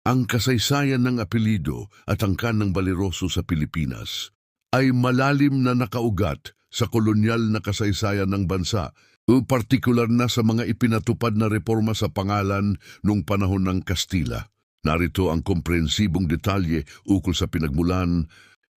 Ang kasaysayan ng apelyido at angkan ng Valeroso sa Pilipinas ay malalim na nakaugat sa kolonyal na kasaysayan ng bansa, partikular na sa mga ipinatupad na reforma sa pangalan noong panahon ng Kastila. Narito ang komprehensibong detalye ukol sa pinagmulan,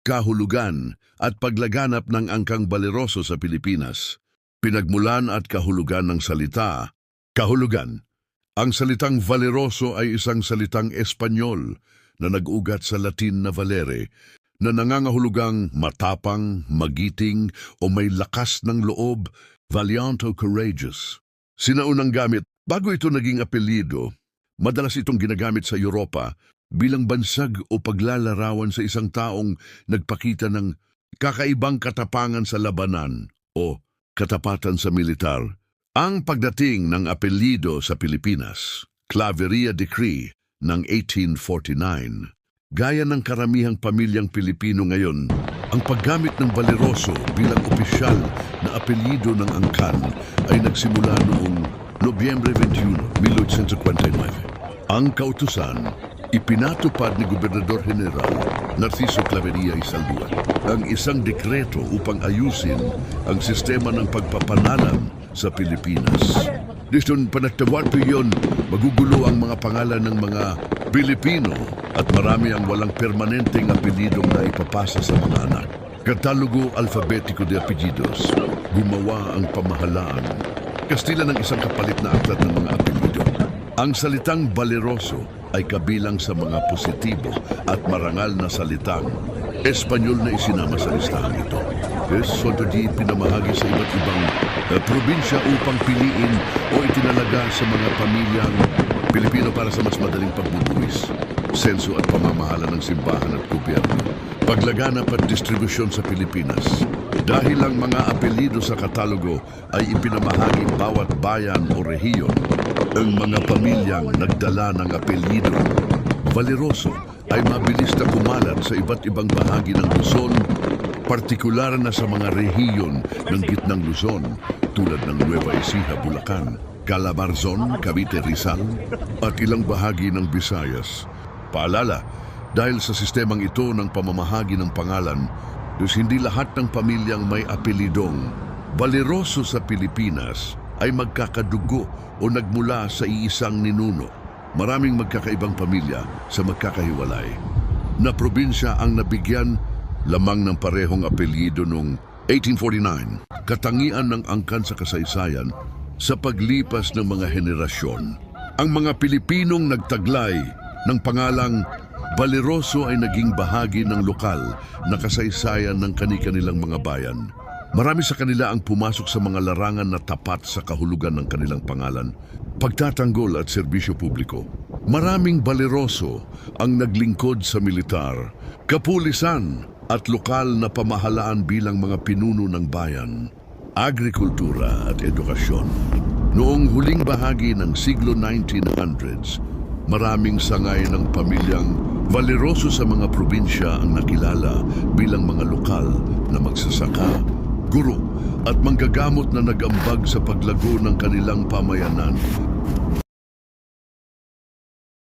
kahulugan at paglaganap ng angkang Valeroso sa Pilipinas. Pinagmulan at kahulugan ng salita. Kahulugan. Ang salitang Valeroso ay isang salitang Espanyol na nag-ugat sa Latin na valere, na nangangahulugang matapang, magiting o may lakas ng loob, valiant o courageous. Sinaunang gamit, bago ito naging apelyido, madalas itong ginagamit sa Europa bilang bansag o paglalarawan sa isang taong nagpakita ng kakaibang katapangan sa labanan o katapatan sa militar. Ang pagdating ng apelyido sa Pilipinas, Claveria Decree ng 1849. Gaya ng karamihang pamilyang Pilipino ngayon, ang paggamit ng Valeroso bilang opisyal na apelyido ng angkan ay nagsimula noong Nobyembre 21, 1859. Ang kautusan, ipinatupad ni Gobernador General Narciso Claveria Isalduan ang isang dekreto upang ayusin ang sistema ng pagpapanalam sa Pilipinas. Diston panagtawad po yun, magugulo ang mga pangalan ng mga Pilipino at marami ang walang permanenteng apelidong na ipapasa sa mga anak. Katalogo Alfabetico de Apellidos, gumawa ang pamahalaan. Kastila ng isang kapalit na aklat ng mga apelido. Ang salitang Valeroso ay kabilang sa mga positibo at marangal na salitang Espanyol na isinama sa listahan ito. Sonto di pinamahagi sa iba't ibang probinsya upang piliin o itinalaga sa mga pamilyang Pilipino para sa mas madaling pagbubuwis, senso at pamamahala ng simbahan at gobyerno. Paglaganap at distribusyon sa Pilipinas. Dahil ang mga apelyido sa katalogo ay ipinamahagi bawat bayan o rehiyon, ang mga pamilyang nagdala ng apelyido Valeroso ay mabilis na kumalat sa iba't ibang bahagi ng Luzon, partikular na sa mga rehiyon ng gitnang Luzon tulad ng Nueva Ecija, Bulacan, Calabarzon, Cavite, Rizal at ilang bahagi ng Visayas. Paalala, dahil sa sistemang ito ng pamamahagi ng pangalan, dus hindi lahat ng pamilyang may apelidong Valeroso sa Pilipinas ay magkakadugo o nagmula sa iisang ninuno. Maraming magkakaibang pamilya sa magkakahiwalay na probinsya ang nabigyan lamang ng parehong apelyido noong 1849. Katangian ng angkan sa kasaysayan sa paglipas ng mga henerasyon. Ang mga Pilipinong nagtaglay ng pangalang Valeroso ay naging bahagi ng lokal na kasaysayan ng kani-kanilang mga bayan. Marami sa kanila ang pumasok sa mga larangan na tapat sa kahulugan ng kanilang pangalan, pagtatanggol at serbisyo publiko. Maraming Valeroso ang naglingkod sa militar, kapulisan at lokal na pamahalaan bilang mga pinuno ng bayan, agrikultura at edukasyon. Noong huling bahagi ng siglo 1900s, maraming sangay ng pamilyang Valeroso sa mga probinsya ang nakilala bilang mga lokal na magsasaka, guro at manggagamot na nag-ambag sa paglago ng kanilang pamayanan.